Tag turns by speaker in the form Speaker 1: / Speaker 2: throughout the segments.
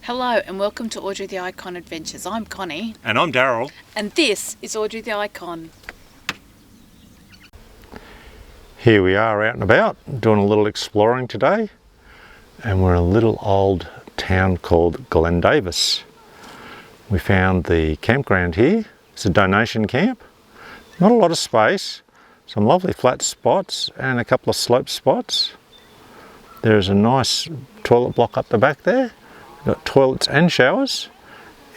Speaker 1: Hello and welcome to Audrey the ICONN Adventures. I'm Connie.
Speaker 2: And I'm Daryl.
Speaker 1: And this is Audrey the ICONN.
Speaker 2: Here we are out and about doing a little exploring today, and we're in a little old town called Glen Davis. We found the campground here. It's a donation camp. Not a lot of space, some lovely flat spots and a couple of slope spots. There's a nice toilet block up the back there. Got toilets and showers.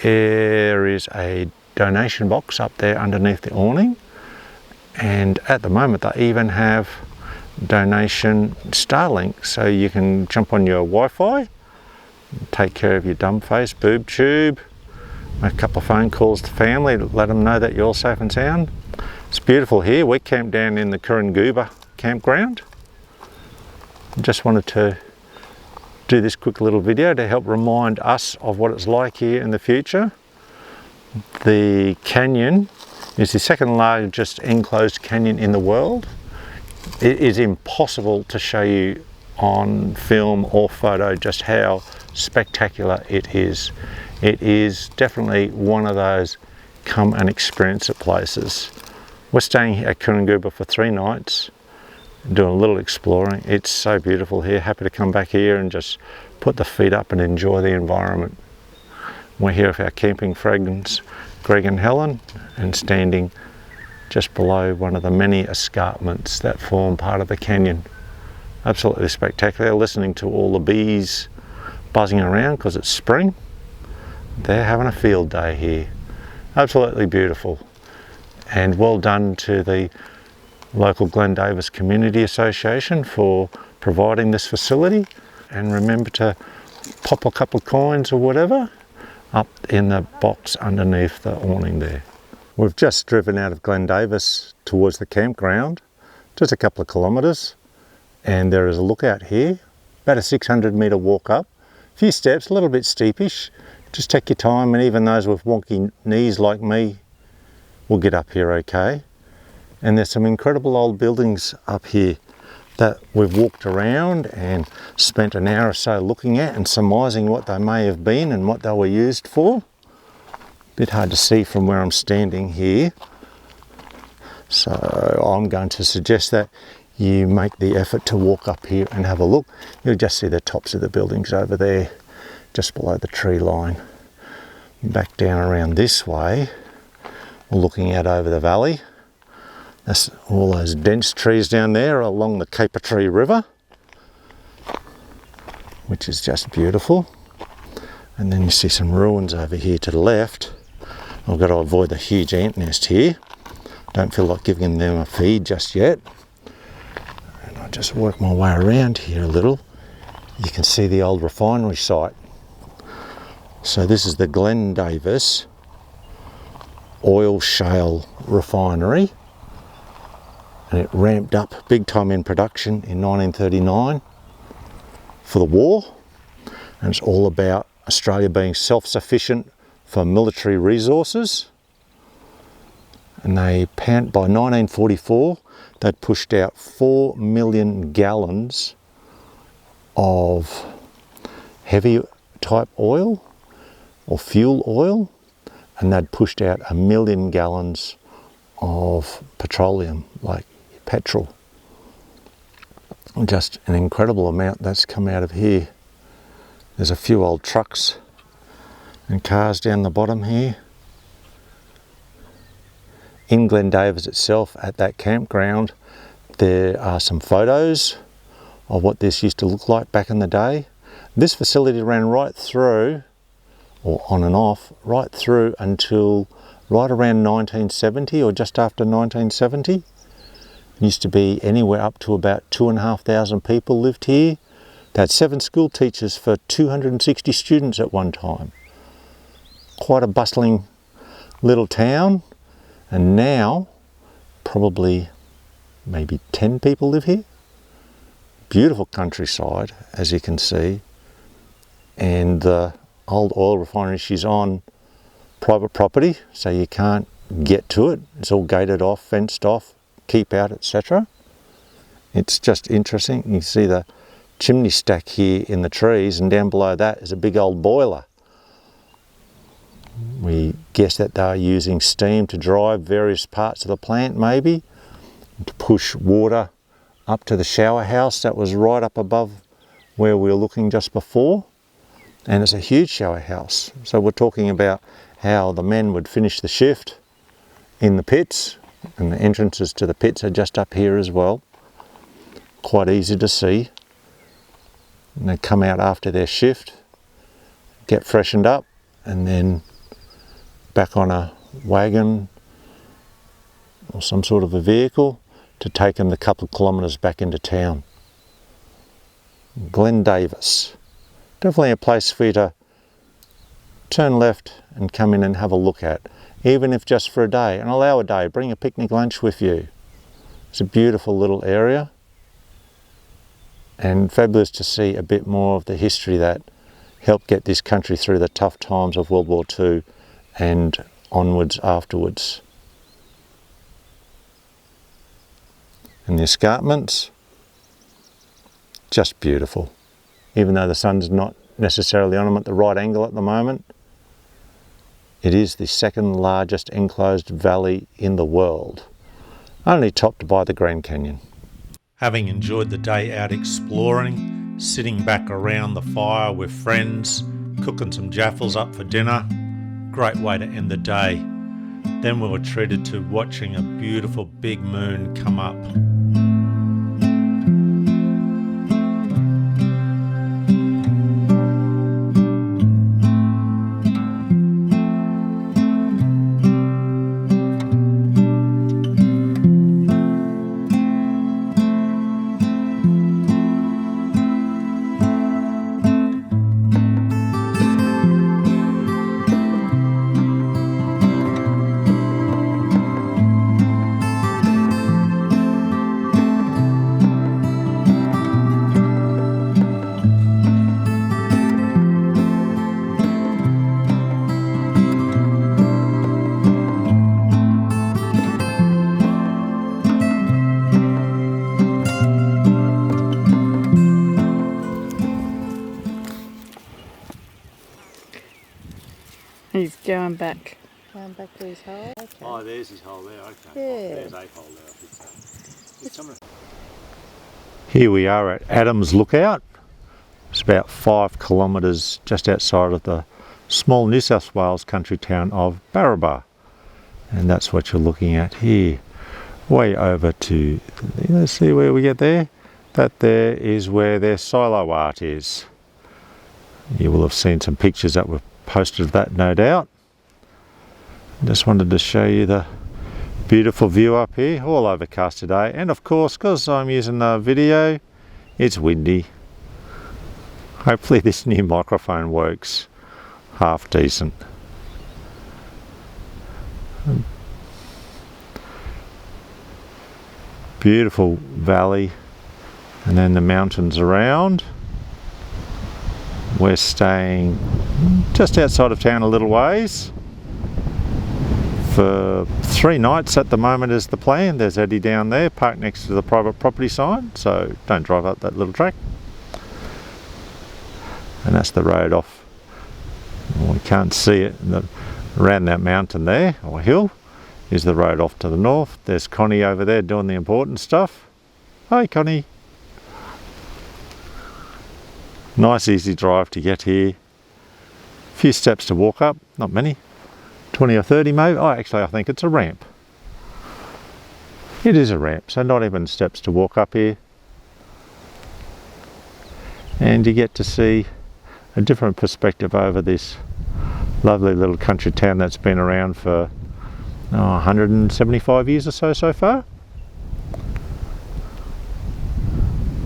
Speaker 2: There is a donation box up there underneath the awning, and at the moment they even have donation Starlink, so you can jump on your Wi-Fi, take care of your dumb face, boob tube, make a couple of phone calls to family to let them know that you're all safe and sound. It's beautiful here. We camped down in the Kurungooba campground. Just wanted to do this quick little video to help remind us of what it's like here in the future. The canyon is the second largest enclosed canyon in the world. It is impossible to show you on film or photo just how spectacular it is. It is definitely one of those come and experience it places. We're staying at Kurungooba for 3 nights, doing a little exploring. It's so beautiful here. Happy to come back here and just put the feet up and enjoy the environment. We're here with our camping friends, Greg and Helen, and standing just below one of the many escarpments that form part of the canyon. Absolutely spectacular. Listening to all the bees buzzing around because it's spring. They're having a field day here. Absolutely beautiful. And well done to the local Glen Davis Community Association for providing this facility. And remember to pop a couple of coins or whatever up in the box underneath the awning there. We've just driven out of Glen Davis towards the campground, just a couple of kilometres, and there is a lookout here, about a 600-metre walk up, a few steps, a little bit steepish. Just take your time, and even those with wonky knees like me will get up here okay. And there's some incredible old buildings up here that we've walked around and spent an hour or so looking at and surmising what they may have been and what they were used for. Bit hard to see from where I'm standing here, so I'm going to suggest that you make the effort to walk up here and have a look. You'll just see the tops of the buildings over there just below the tree line. Back down around this way, we're looking out over the valley. That's all those dense trees down there along the Caper Tree River, which is just beautiful. And then you see some ruins over here to the left. I've got to avoid the huge ant nest here. Don't feel like giving them a feed just yet. And I'll just work my way around here a little. You can see the old refinery site. So this is the Glen Davis Oil Shale Refinery. And it ramped up big time in production in 1939 for the war. And it's all about Australia being self-sufficient for military resources. And by 1944, they'd pushed out 4 million gallons of heavy type oil or fuel oil, and they'd pushed out 1 million gallons of petroleum, like petrol. Just an incredible amount that's come out of here. There's a few old trucks and cars down the bottom here. In Glen Davis itself, at that campground, there are some photos of what this used to look like back in the day. This facility ran right through, or on and off, right through until right around 1970 or just after 1970. It used to be anywhere up to about 2,500 people lived here. They had 7 school teachers for 260 students at one time. Quite a bustling little town, and now probably maybe 10 people live here. Beautiful countryside, as you can see, and the old oil refinery, she's on private property, so you can't get to it. It's all gated off, fenced off, keep out, etc. It's just interesting. You can see the chimney stack here in the trees, and down below that is a big old boiler. We guess that they're using steam to drive various parts of the plant, maybe, to push water up to the shower house that was right up above where we were looking just before. And it's a huge shower house. So we're talking about how the men would finish the shift in the pits, and the entrances to the pits are just up here as well. Quite easy to see. And they come out after their shift, get freshened up, and then back on a wagon or some sort of a vehicle to take them the couple of kilometres back into town. Glendavis. Definitely a place for you to turn left and come in and have a look at, even if just for a day, and allow a day. Bring a picnic lunch with you. It's a beautiful little area, and fabulous to see a bit more of the history that helped get this country through the tough times of World War II and onwards afterwards. And the escarpments, just beautiful. Even though the sun's not necessarily on them at the right angle at the moment, it is the second largest enclosed valley in the world, only topped by the Grand Canyon. Having enjoyed the day out exploring, sitting back around the fire with friends, cooking some jaffles up for dinner, great way to end the day. Then we were treated to watching a beautiful big moon come up.
Speaker 1: He's going back. Going back to his hole? Okay.
Speaker 2: Oh, there's his hole there, okay.
Speaker 1: Yeah.
Speaker 2: There's a hole there, I should say. Here we are at Adams Lookout. It's about 5 kilometres just outside of the small New South Wales country town of Barraba. And that's what you're looking at here. Way over to, let's see where we get there. That there is where their silo art is. You will have seen some pictures that were posted of that, no doubt. Just wanted to show you the beautiful view up here, all overcast today, and of course, because I'm using the video, it's windy. Hopefully this new microphone works half decent. Beautiful valley, and then the mountains around. We're staying just outside of town a little ways. For 3 nights at the moment is the plan. There's Eddie down there, parked next to the private property sign, so don't drive up that little track. And that's the road off. Well, we can't see it. Around that mountain there, or hill, is the road off to the north. There's Connie over there doing the important stuff. Hi Connie. Nice easy drive to get here. A few steps to walk up, not many. 20 or 30 maybe. Oh, actually I think it's a ramp. It is a ramp, so not even steps to walk up here. And you get to see a different perspective over this lovely little country town that's been around for 175 years or so far.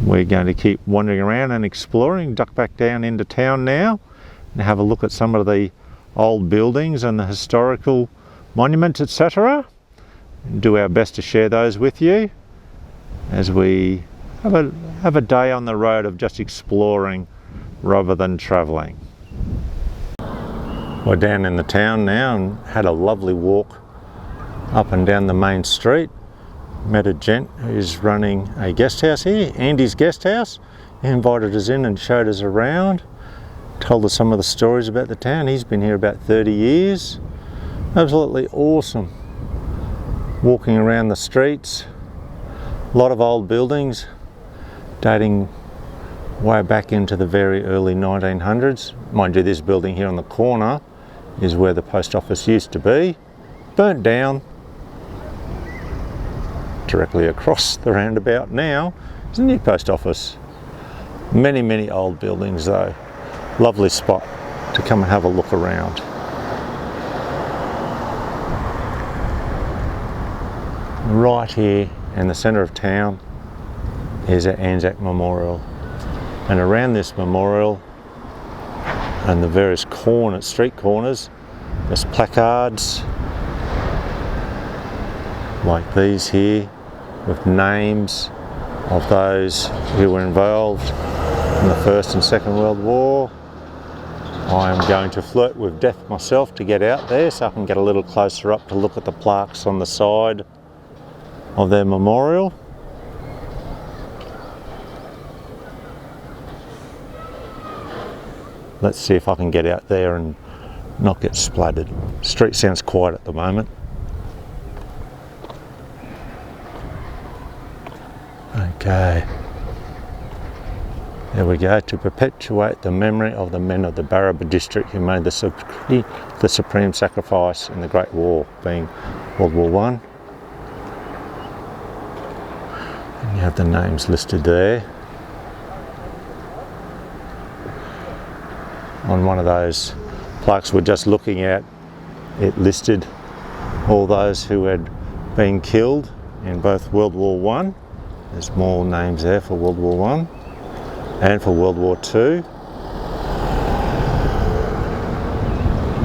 Speaker 2: We're going to keep wandering around and exploring, duck back down into town now and have a look at some of the old buildings and the historical monuments, etc. And do our best to share those with you as we have a day on the road of just exploring rather than travelling. We're down in the town now and had a lovely walk up and down the main street. Met a gent who's running a guest house here, Andy's Guest House. He invited us in and showed us around. told us some of the stories about the town. He's been here about 30 years. Absolutely awesome. Walking around the streets, a lot of old buildings dating way back into the very early 1900s. Mind you, this building here on the corner is where the post office used to be. Burnt down. Directly across the roundabout now is a new post office. Many, many old buildings though. Lovely spot to come and have a look around. Right here in the centre of town is our Anzac Memorial, and around this memorial and the various street corners, there's placards like these here with names of those who were involved in the First and Second World War. I am going to flirt with death myself to get out there so I can get a little closer up to look at the plaques on the side of their memorial. Let's see if I can get out there and not get splattered. Street sounds quiet at the moment. Okay, there we go. To perpetuate the memory of the men of the Baraba district who made the supreme sacrifice in the Great War, being World War I. And you have the names listed there. On one of those plaques we're just looking at, it listed all those who had been killed in both World War I. There's more names there for World War I and for World War II.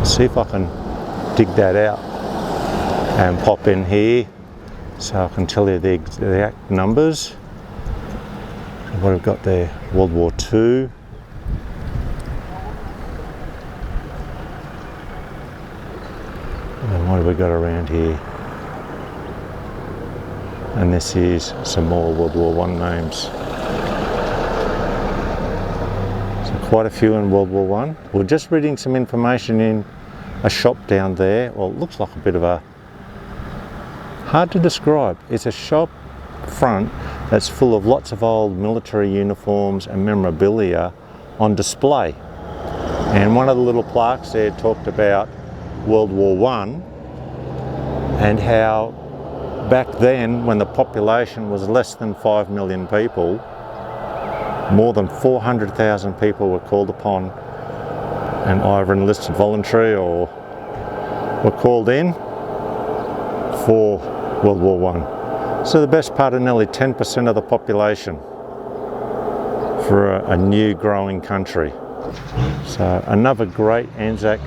Speaker 2: See if I can dig that out and pop in here so I can tell you the exact numbers. What I've got there, World War II. And what have we got around here? And this is some more World War I names. So quite a few in World War I. We're just reading some information in a shop down there. Well, it looks like a bit of a, hard to describe. It's a shop front that's full of lots of old military uniforms and memorabilia on display. And one of the little plaques there talked about World War I and how back then, when the population was less than 5 million people, more than 400,000 people were called upon and either enlisted voluntary or were called in for World War I. So the best part of nearly 10% of the population for a new growing country. So another great Anzac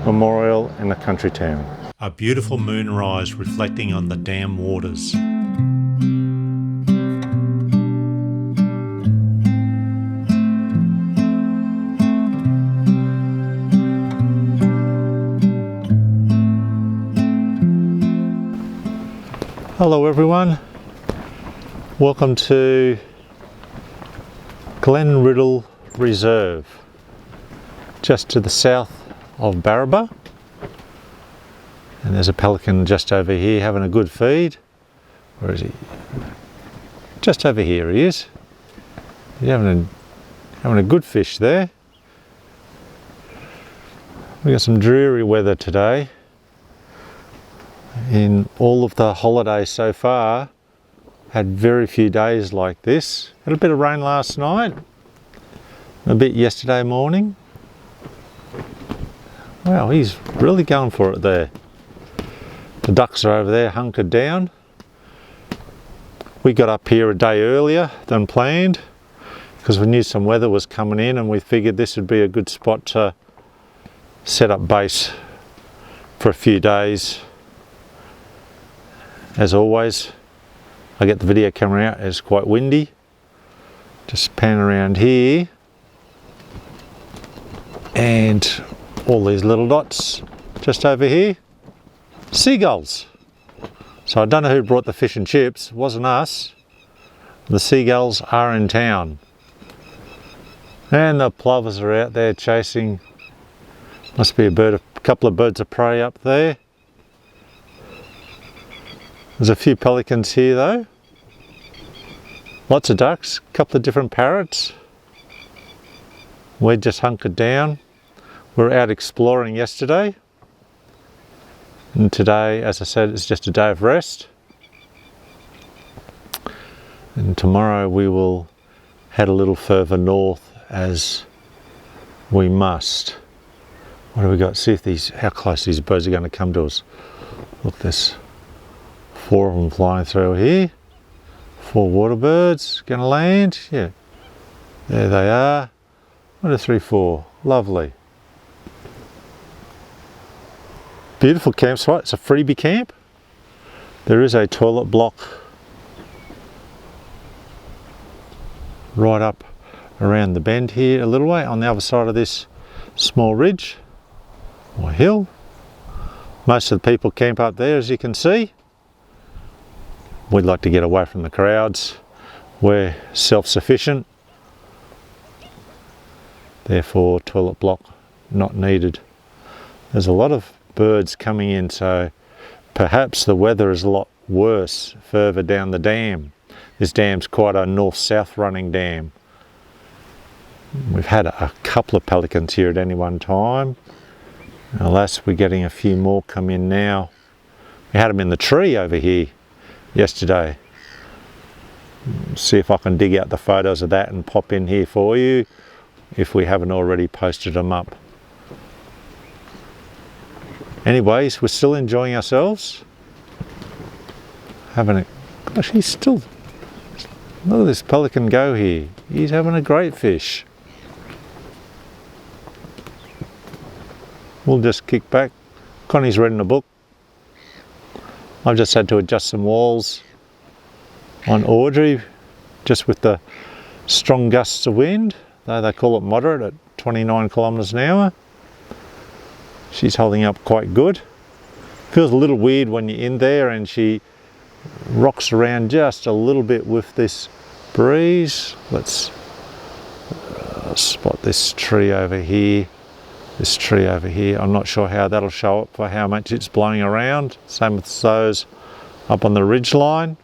Speaker 2: memorial in a country town. A beautiful moonrise reflecting on the dam waters. Hello everyone, welcome to Glen Riddle Reserve, just to the south of Baraba. And there's a pelican just over here having a good feed. Where is he? Just over here he is. He's having a good fish there. We got some dreary weather today. In all of the holidays so far, had very few days like this. Had a bit of rain last night, a bit yesterday morning. Wow, he's really going for it there. The ducks are over there hunkered down. We got up here a day earlier than planned because we knew some weather was coming in and we figured this would be a good spot to set up base for a few days. As always, I get the video camera out, it's quite windy. Just pan around here and all these little dots just over here. Seagulls. So I don't know who brought the fish and chips, it wasn't us. The seagulls are in town. And the plovers are out there chasing. Must be a couple of birds of prey up there. There's a few pelicans here though. Lots of ducks, a couple of different parrots. We're just hunkered down. We were out exploring yesterday. And today, as I said, it's just a day of rest. And tomorrow we will head a little further north as we must. What do we got? See if how close these birds are going to come to us. Look, there's 4 of them flying through here. 4 water birds going to land. Yeah, there they are. 1, 2, 3, 4. Lovely. Beautiful campsite. It's a freebie camp. There is a toilet block right up around the bend here a little way on the other side of this small ridge or hill. Most of the people camp up there, as you can see. We'd like to get away from the crowds. We're self-sufficient, therefore toilet block not needed. There's a lot of birds coming in, so perhaps the weather is a lot worse further down the dam. This dam's quite a north-south running dam. We've had a couple of pelicans here at any one time. Alas, we're getting a few more come in now. We had them in the tree over here yesterday. See if I can dig out the photos of that and pop in here for you if we haven't already posted them up. Anyways, we're still enjoying ourselves. Gosh, he's still, look at this pelican go here. He's having a great fish. We'll just kick back. Connie's reading a book. I've just had to adjust some walls on Audrey, just with the strong gusts of wind, though they call it moderate at 29 kilometres an hour. She's holding up quite good. Feels a little weird when you're in there and she rocks around just a little bit with this breeze. Let's spot this tree over here. This tree over here. I'm not sure how that'll show up for how much it's blowing around. Same with those up on the ridge line.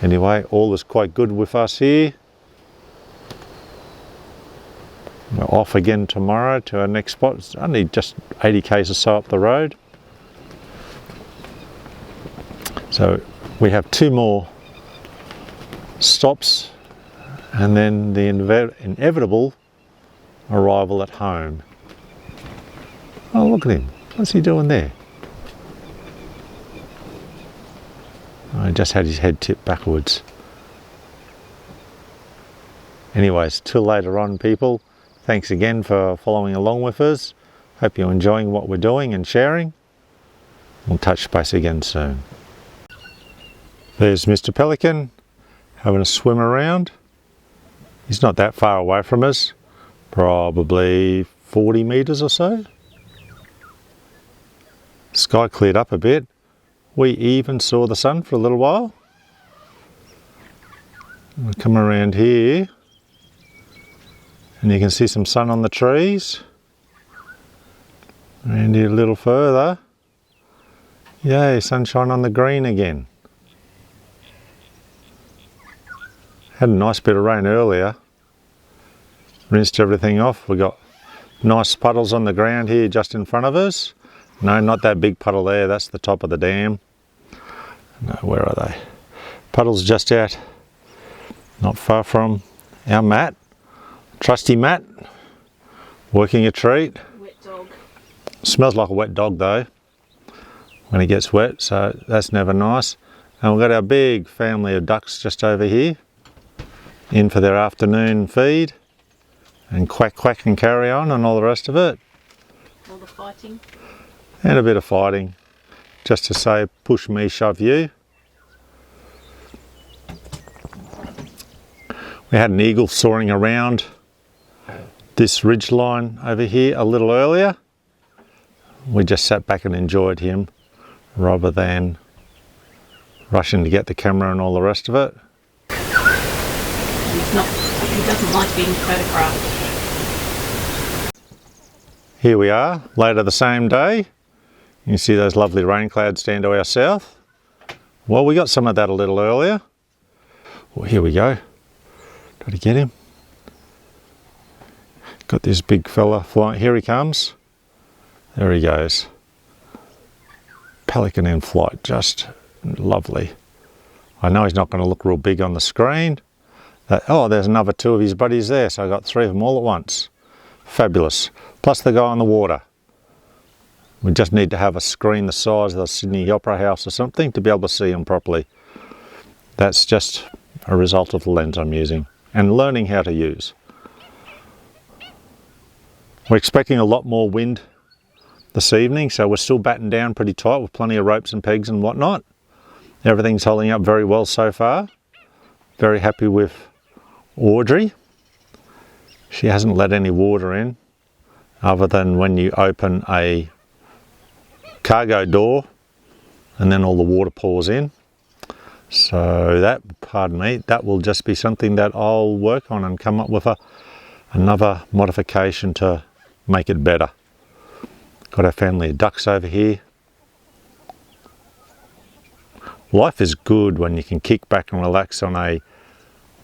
Speaker 2: Anyway, all is quite good with us here. We're off again tomorrow to our next spot. It's only just 80 k's or so up the road. So we have 2 more stops and then the inevitable arrival at home. Oh, look at him. What's he doing there? I just had his head tipped backwards. Anyways, till later on, people. Thanks again for following along with us. Hope you're enjoying what we're doing and sharing. We'll touch base again soon. There's Mr. Pelican having a swim around. He's not that far away from us, probably 40 metres or so. Sky cleared up a bit. We even saw the sun for a little while. We'll come around here and you can see some sun on the trees. Around here a little further. Yay, sunshine on the green again. Had a nice bit of rain earlier. Rinsed everything off. We got nice puddles on the ground here just in front of us. No, not that big puddle there, that's the top of the dam. No, where are they? Puddles just out, not far from our mat. Trusty mat, working a treat.
Speaker 1: Wet dog.
Speaker 2: Smells like a wet dog though, when it gets wet, so that's never nice. And we've got our big family of ducks just over here, in for their afternoon feed, and quack quack and carry on and all the rest of it.
Speaker 1: All the fighting.
Speaker 2: And a bit of fighting, just to say push me, shove you. We had an eagle soaring around this ridge line over here a little earlier. We just sat back and enjoyed him rather than rushing to get the camera and all the rest of it.
Speaker 1: He doesn't like being photographed.
Speaker 2: Here we are, later the same day. You can see those lovely rain clouds stand to our south. Well, we got some of that a little earlier. Well, here we go. Try to get him. Got this big fella flying. Here he comes. There he goes. Pelican in flight, just lovely. I know he's not going to look real big on the screen. Oh, there's another two of his buddies there, so I got three of them all at once. Fabulous. Plus the guy on the water. We just need to have a screen the size of the Sydney Opera House or something to be able to see them properly. That's just a result of the lens I'm using and learning how to use. We're expecting a lot more wind this evening, so we're still battened down pretty tight with plenty of ropes and pegs and whatnot. Everything's holding up very well so far. Very happy with Audrey. She hasn't let any water in other than when you open a cargo door and then all the water pours in. So that, pardon me, that will just be something that I'll work on and come up with another modification to make it better. Got our family of ducks over here. Life is good when you can kick back and relax on a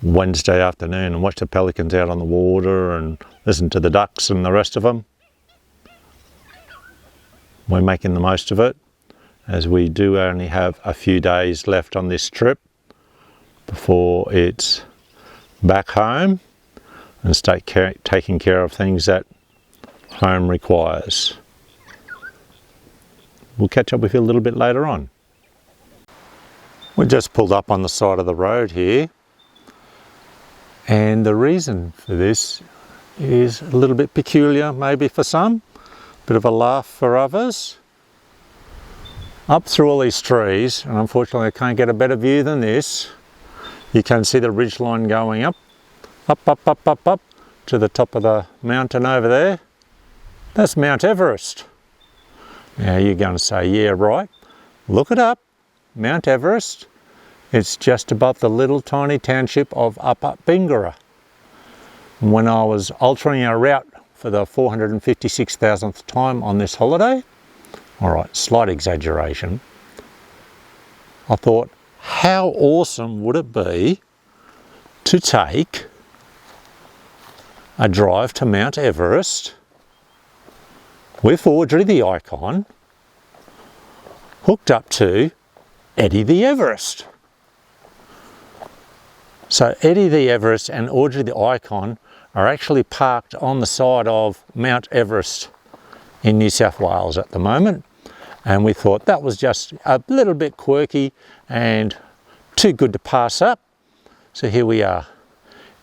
Speaker 2: Wednesday afternoon and watch the pelicans out on the water and listen to the ducks and the rest of them. We're making the most of it, as we do only have a few days left on this trip before it's back home and taking care of things that home requires. We'll catch up with you a little bit later on. We just pulled up on the side of the road here, and the reason for this is a little bit peculiar maybe for some, bit of a laugh for others. Up through all these trees, and unfortunately I can't get a better view than this, you can see the ridgeline going up to the top of the mountain over there. That's Mount Everest. Now you're going to say, yeah, right. Look it up. Mount Everest. It's just above the little tiny township of Upper Bendeela. When I was altering our route for the 456,000th time on this holiday, all right, slight exaggeration, I thought, how awesome would it be to take a drive to Mount Everest with Audrey the ICONN hooked up to Eddie the Everest. So Eddie the Everest and Audrey the ICONN are actually parked on the side of Mount Everest in New South Wales at the moment, and we thought that was just a little bit quirky and too good to pass up. So here we are.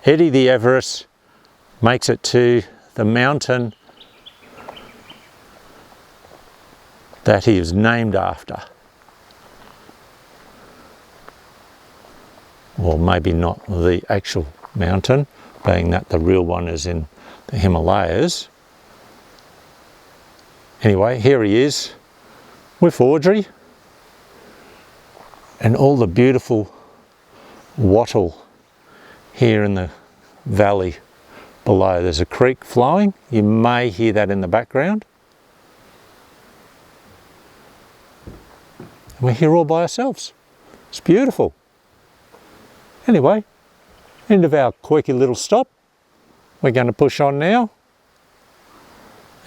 Speaker 2: Eddie the Everest makes it to the mountain that he is named after. Well, maybe not the actual mountain, being that the real one is in the Himalayas. Anyway, here he is with Audrey and all the beautiful wattle here in the valley below. There's a creek flowing. You may hear that in the background. And we're here all by ourselves. It's beautiful. Anyway, end of our quirky little stop. We're going to push on now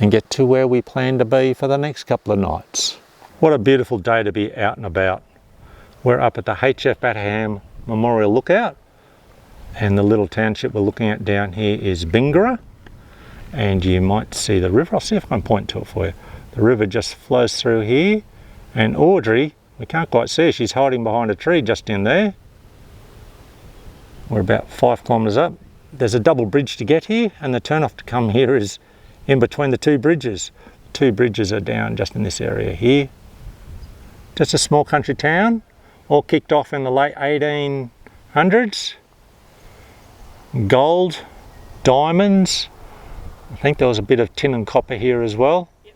Speaker 2: and get to where we plan to be for the next couple of nights. What a beautiful day to be out and about. We're up at the HF Batterham Memorial Lookout, and the little township we're looking at down here is Bendeela, and you might see the river. I'll see if I can point to it for you. The river just flows through here, and Audrey, we can't quite see her, she's hiding behind a tree just in there. We're about 5 kilometres up. There's a double bridge to get here, and the turn off to come here is in between the two bridges. The two bridges are down just in this area here. Just a small country town, all kicked off in the late 1800s. Gold, diamonds, I think there was a bit of tin and copper here as well. Yep.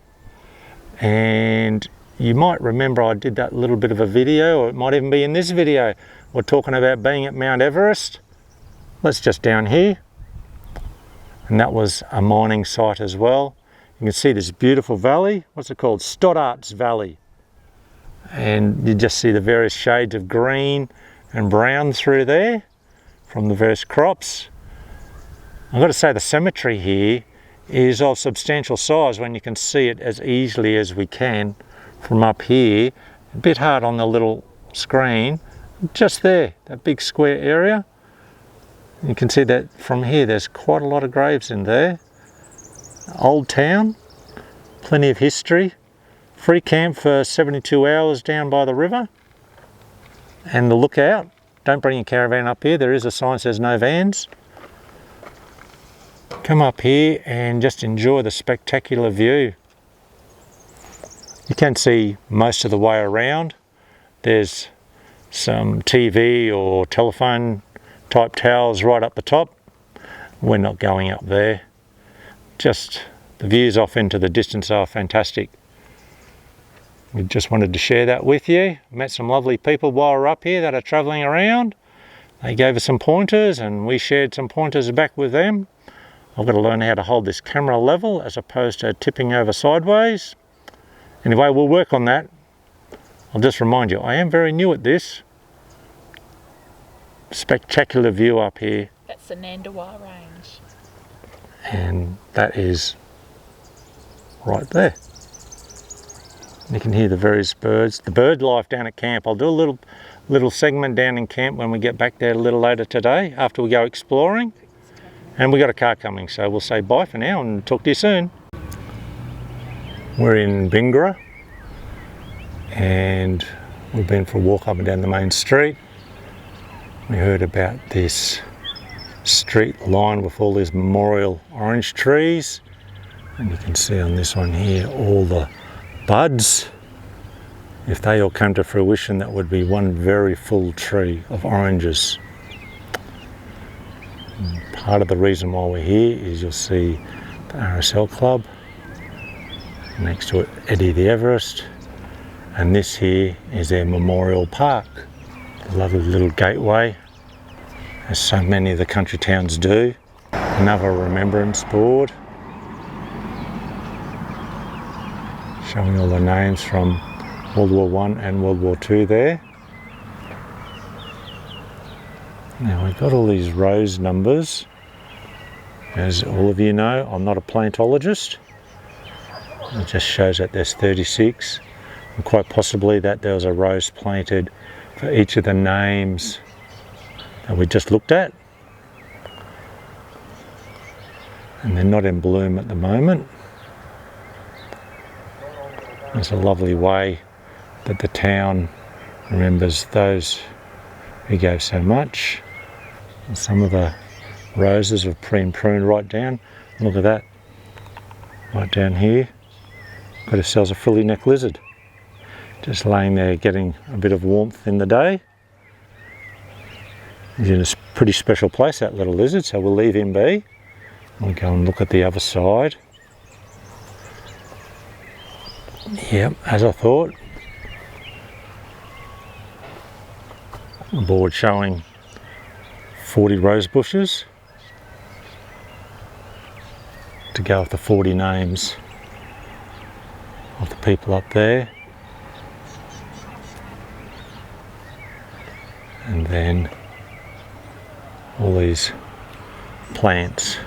Speaker 2: And you might remember I did that little bit of a video, or it might even be in this video. We're talking about being at Mount Everest. That's just down here, and that was a mining site as well. You can see this beautiful valley. What's it called? Stoddart's Valley. And you just see the various shades of green and brown through there from the various crops. I've got to say the cemetery here is of substantial size when you can see it as easily as we can from up here. A bit hard on the little screen. Just there, that big square area. You can see that from here there's quite a lot of graves in there. Old town, plenty of history. Free camp for 72 hours down by the river. And the lookout. Don't bring your caravan up here. There is a sign that says no vans. Come up here and just enjoy the spectacular view. You can see most of the way around. There's some TV or telephone type towers right up the top. We're not going up there. Just the views off into the distance are fantastic. We just wanted to share that with you. Met some lovely people while we're up here that are travelling around. They gave us some pointers and we shared some pointers back with them. I've got to learn how to hold this camera level as opposed to tipping over sideways. Anyway, we'll work on that. I'll just remind you, I am very new at this. Spectacular view up here.
Speaker 1: That's the Nandawa Range.
Speaker 2: And that is right there. You can hear the various birds. The bird life down at camp. I'll do a little segment down in camp when we get back there a little later today after we go exploring. And we got a car coming, so we'll say bye for now and talk to you soon. We're in Bendeela and we've been for a walk up and down the main street. We heard about this street lined with all these memorial orange trees, and you can see on this one here all the buds. If they all come to fruition, that would be one very full tree of oranges. And part of the reason why we're here is you'll see the RSL Club, next to it Eddie the Everest, and this here is their memorial park. A lovely little gateway, as so many of the country towns do. Another remembrance board showing all the names from World War I and World War II there. Now we've got all these rose numbers. As all of you know, I'm not a plantologist. It just shows that there's 36, and quite possibly that there was a rose planted for each of the names that we just looked at. And they're not in bloom at the moment. It's a lovely way that the town remembers those who gave so much. And some of the roses have been pruned right down. Look at that, right down here. Got ourselves a frilly neck lizard, just laying there getting a bit of warmth in the day. He's in a pretty special place, that little lizard, so we'll leave him be. We'll go and look at the other side. Yep, as I thought. A board showing 40 rose bushes to go with the 40 names of the people up there. And then all these plants.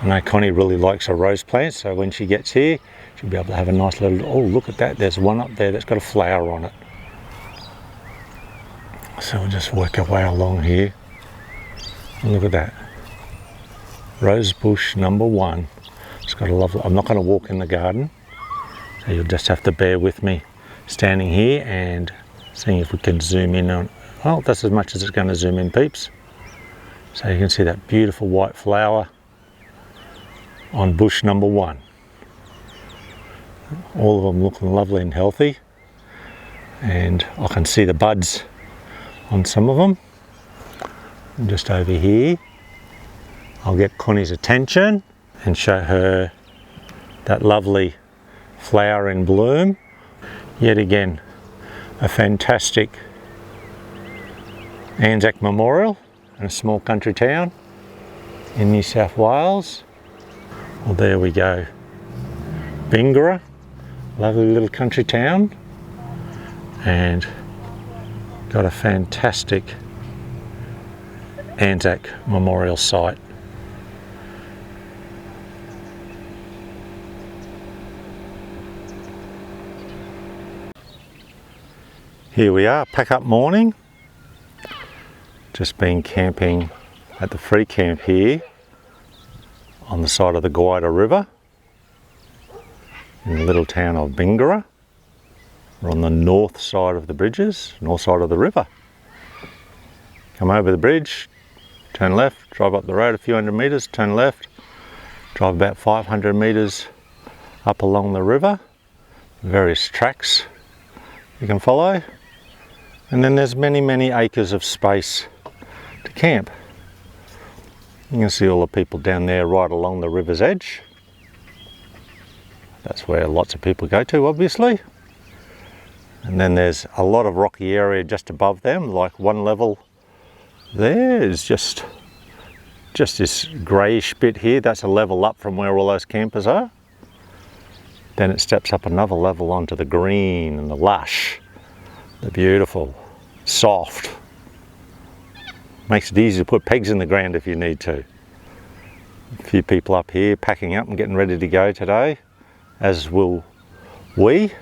Speaker 2: I know Connie really likes her rose plants, so when she gets here she'll be able to have a nice little, oh look at that, there's one up there that's got a flower on it. So we'll just work our way along here. And look at that. Rose bush number 1. It's got a lovely, I'm not going to walk in the garden, so you'll just have to bear with me standing here and seeing if we can zoom in on, well, that's as much as it's going to zoom in, peeps. So you can see that beautiful white flower on bush number 1. All of them looking lovely and healthy, and I can see the buds on some of them. And just over here I'll get Connie's attention and show her that lovely flower in bloom. Yet again, a fantastic Anzac memorial in a small country town in New South Wales. Well, there we go. Bendeela, lovely little country town, and got a fantastic Anzac memorial site. Here we are, pack up morning. Just been camping at the free camp here on the side of the Guida River in the little town of Bendeela. We're on the north side of the bridges, north side of the river. Come over the bridge, turn left, drive up the road a few hundred metres, turn left, drive about 500 metres up along the river, various tracks you can follow, and then there's many acres of space to camp. You can see all the people down there right along the river's edge. That's where lots of people go to, obviously. And then there's a lot of rocky area just above them, like one level there is just this greyish bit here. That's a level up from where all those campers are. Then it steps up another level onto the green and the lush, the beautiful, soft. Makes it easy to put pegs in the ground if you need to. A few people up here packing up and getting ready to go today, as will we.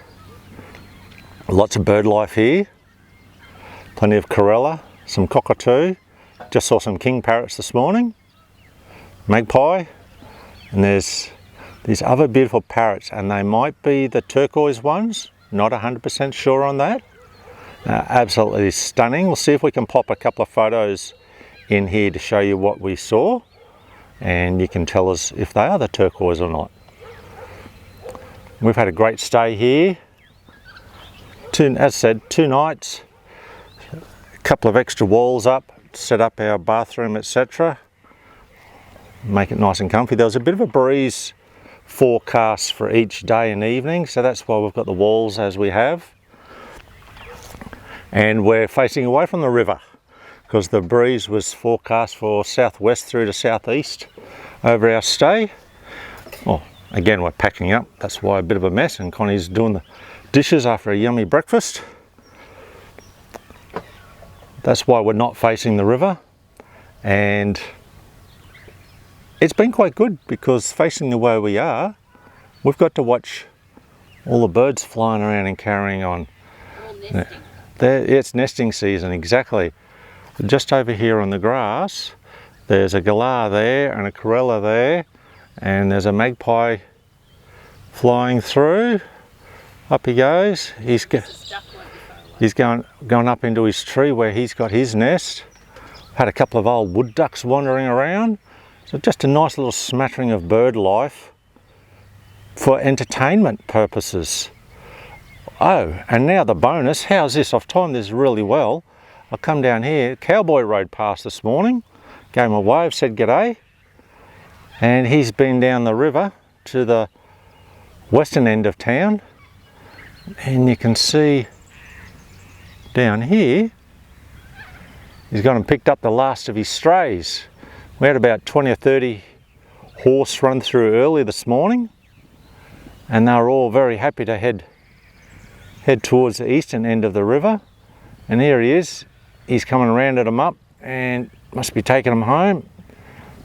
Speaker 2: Lots of bird life here. Plenty of corella, some cockatoo. Just saw some king parrots this morning. Magpie. And there's these other beautiful parrots, and they might be the turquoise ones. Not 100% sure on that. Absolutely stunning. We'll see if we can pop a couple of photos in here to show you what we saw, and you can tell us if they are the turquoise or not. We've had a great stay here. As I said, 2 nights, a couple of extra walls up, set up our bathroom, etc. Make it nice and comfy. There was a bit of a breeze forecast for each day and evening, so that's why we've got the walls as we have. And we're facing away from the river because the breeze was forecast for southwest through to southeast over our stay. Well, again, we're packing up. That's why a bit of a mess, and Connie's doing the dishes after a yummy breakfast. That's why we're not facing the river, and it's been quite good because facing the way we are, we've got to watch all the birds flying around and carrying on. It's nesting season, exactly. Just over here on the grass, there's a galah there and a corella there, and there's a magpie flying through. Up he goes. He's going up into his tree where he's got his nest. Had a couple of old wood ducks wandering around. So just a nice little smattering of bird life for entertainment purposes. Oh, and now the bonus. How's this? I've timed this really well. I come down here, Cowboy rode past this morning, gave him a wave, said g'day, and he's been down the river to the western end of town, and you can see down here he's gone and picked up the last of his strays. We had about 20 or 30 horse run through early this morning, and they were all very happy to head towards the eastern end of the river. And here he is. He's coming around at them up and must be taking them home.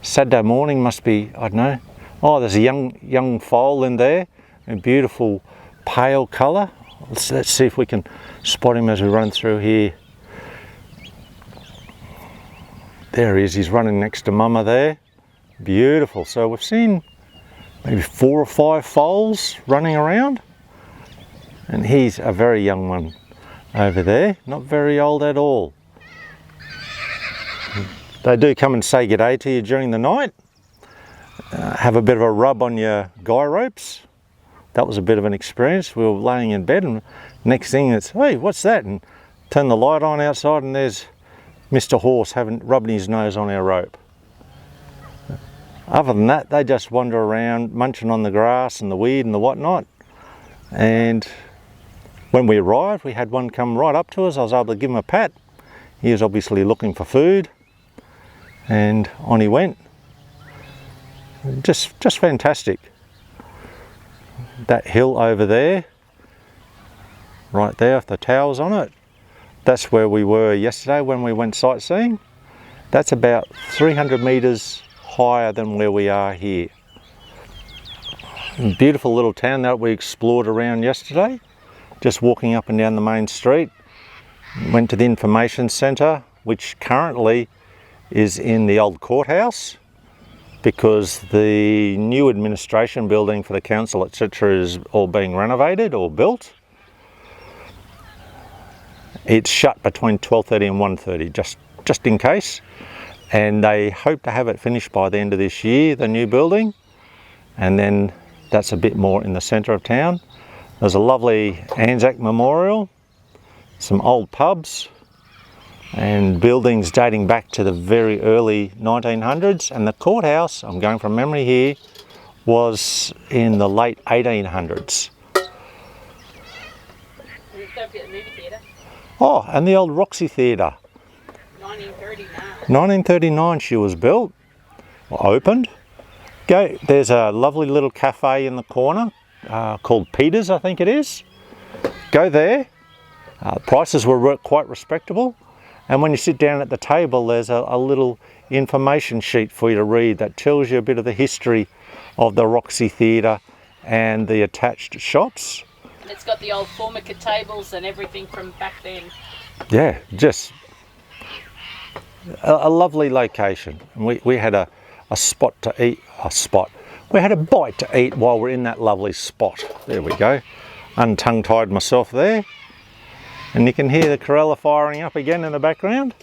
Speaker 2: Saturday morning must be, I don't know. Oh, there's a young foal in there, a beautiful pale colour. Let's see if we can spot him as we run through here. There he is. He's running next to Mama there. Beautiful. So we've seen maybe 4 or 5 foals running around, and he's a very young one over there, not very old at all. They do come and say g'day to you during the night, have a bit of a rub on your guy ropes. That was a bit of an experience. We were laying in bed, and next thing it's, hey, what's that? And turn the light on outside, and there's Mr. Horse rubbing his nose on our rope. Other than that, they just wander around munching on the grass and the weed and the whatnot. And when we arrived, we had one come right up to us. I was able to give him a pat. He was obviously looking for food. and on he went. Just fantastic. That hill over there, right there with the towers on it, that's where we were yesterday when we went sightseeing. That's about 300 metres higher than where we are here. Beautiful little town that we explored around yesterday, just walking up and down the main street. Went to the information centre, which currently is in the old courthouse, because the new administration building for the council, etc., is all being renovated or built. It's shut between 12:30 and 1:30, just in case. And they hope to have it finished by the end of this year, the new building. And then that's a bit more in the centre of town. There's a lovely Anzac Memorial, some old pubs, and buildings dating back to the very early 1900s. And the courthouse, I'm going from memory here, was in the late 1800s.
Speaker 1: Don't forget the movie theatre.
Speaker 2: Oh, and the old Roxy Theatre.
Speaker 1: 1939.
Speaker 2: 1939 she was built, or opened. There's a lovely little cafe in the corner called Peter's, I think it is. Go there. Prices were quite respectable. And when you sit down at the table, there's a little information sheet for you to read that tells you a bit of the history of the Roxy Theatre and the attached shops.
Speaker 1: It's got the old Formica tables and everything from back then.
Speaker 2: Yeah, just a lovely location. We had a spot to eat, we had a bite to eat while we're in that lovely spot. There we go. Untongue-tied myself there. And you can hear the Corella firing up again in the background.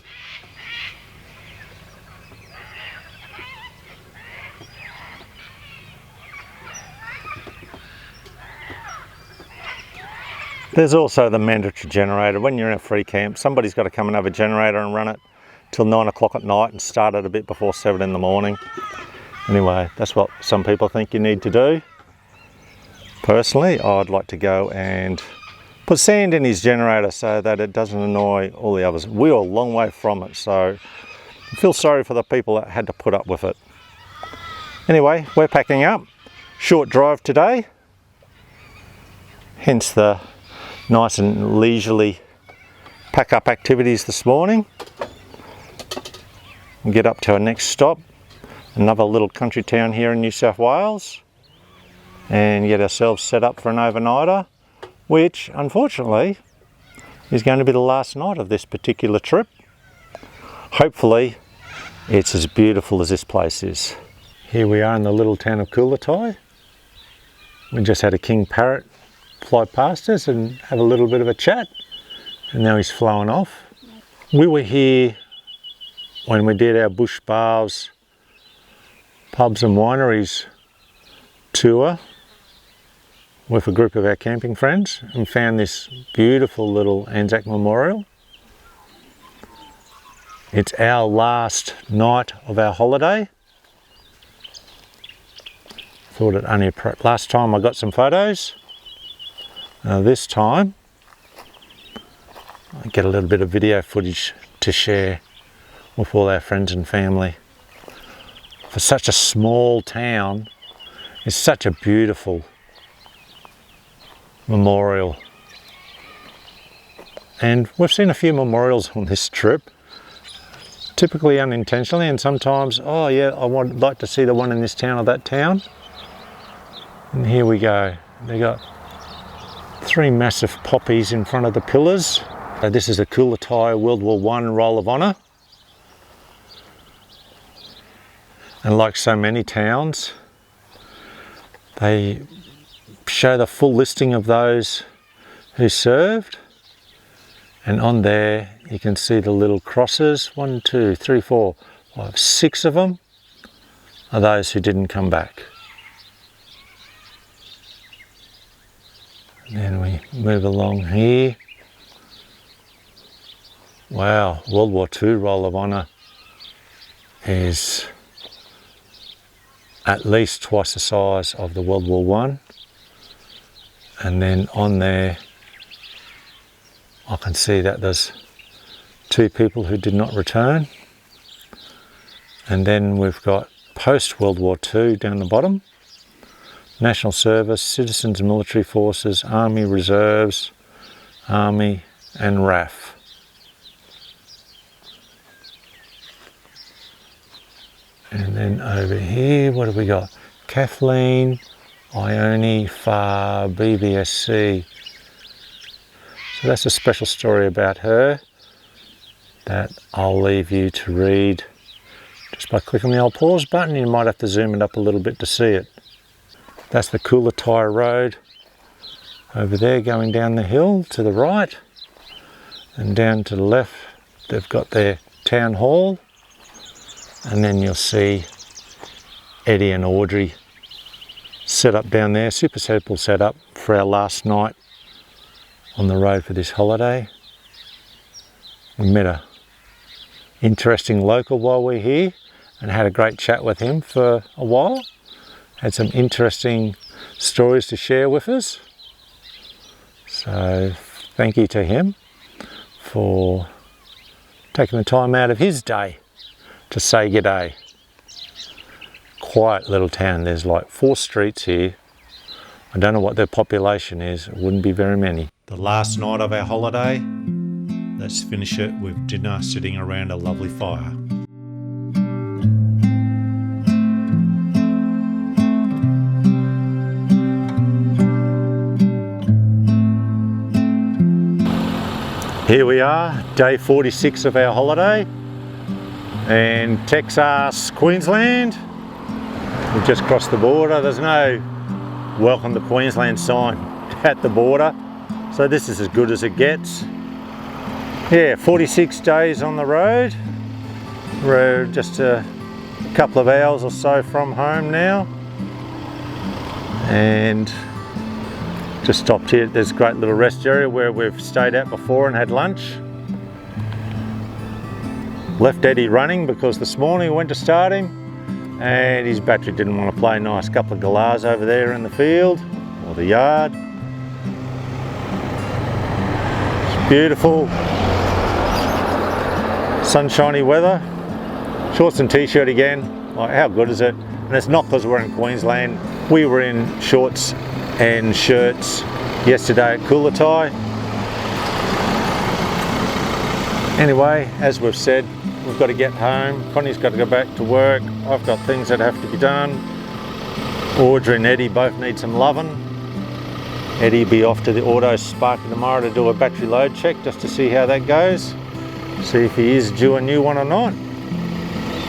Speaker 2: There's also the mandatory generator. When you're in a free camp, somebody's got to come and have a generator and run it till 9 o'clock at night and start it a bit before 7 in the morning. Anyway, that's what some people think you need to do. Personally, I'd like to go and put sand in his generator so that it doesn't annoy all the others. We're a long way from it, so I feel sorry for the people that had to put up with it. Anyway, we're packing up. Short drive today, hence the nice and leisurely pack up activities this morning. We'll get up to our next stop, another little country town here in New South Wales, and get ourselves set up for an overnighter, which unfortunately is going to be the last night of this particular trip. Hopefully it's as beautiful as this place is. Here we are in the little town of Coolatai. We just had a king parrot fly past us and have a little bit of a chat, and now he's flown off. We were here when we did our Bush Bars Pubs and Wineries tour with a group of our camping friends and found this beautiful little Anzac Memorial. It's our last night of our holiday. Thought it only last time I got some photos. This time I get a little bit of video footage to share with all our friends and family. For such a small town, it's such a beautiful memorial. And we've seen a few memorials on this trip, typically unintentionally, and sometimes, oh yeah, I'd like to see the one in this town or that town. And here we go. They got 3 massive poppies in front of the pillars. This is the Coolatai World War I Roll of Honour. And like so many towns, they show the full listing of those who served, and on there you can see the little crosses. 1, 2, 3, 4, 5, 6 of them are those who didn't come back. And then we move along here. Wow, World War II Roll of Honour is at least twice the size of the World War I. And then on there I can see that there's 2 people who did not return. And then we've got post-World War II down the bottom. National Service, Citizens and Military Forces, Army Reserves, Army and RAF. And then over here, what have we got? Kathleen, Ione, FAR, BBSC. So that's a special story about her that I'll leave you to read just by clicking the old pause button. You might have to zoom it up a little bit to see it. That's the Coolatai Road over there going down the hill to the right, and down to the left they've got their town hall, and then you'll see Eddie and Audrey set up down there. Super simple setup for our last night on the road for this holiday. We met a interesting local while we're here and had a great chat with him for a while. Had some interesting stories to share with us. So thank you to him for taking the time out of his day to say g'day. Quiet little town. There's like 4 streets here. I don't know what their population is. It wouldn't be very many. The last night of our holiday. Let's finish it with dinner sitting around a lovely fire. Here we are, day 46 of our holiday in Texas, Queensland. We've just crossed the border. There's no welcome to Queensland sign at the border, so this is as good as it gets. Yeah, 46 days on the road. We're just a couple of hours or so from home now, and just stopped here. There's a great little rest area where we've stayed at before and had lunch. Left Eddie running because this morning we went to start him and his battery didn't want to play nice. Couple of galahs over there in the field or the yard. It's beautiful, sunshiny weather. Shorts and t-shirt again. Like, how good is it? And it's not because we're in Queensland. We were in shorts and shirts yesterday at Coolatai. Anyway, as we've said, we've got to get home. Connie's got to go back to work. I've got things that have to be done. Audrey and Eddie both need some loving. Eddie will be off to the Auto Sparky tomorrow to do a battery load check just to see how that goes. See if he is due a new one or not.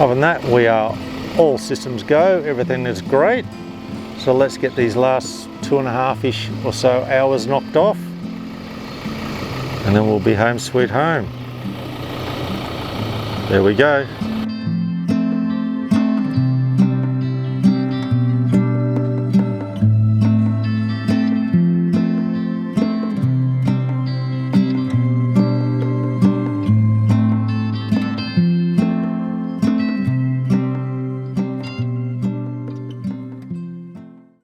Speaker 2: Other than that, we are all systems go. Everything is great. So let's get these last 2.5-ish or so hours knocked off, and then we'll be home sweet home. There we go.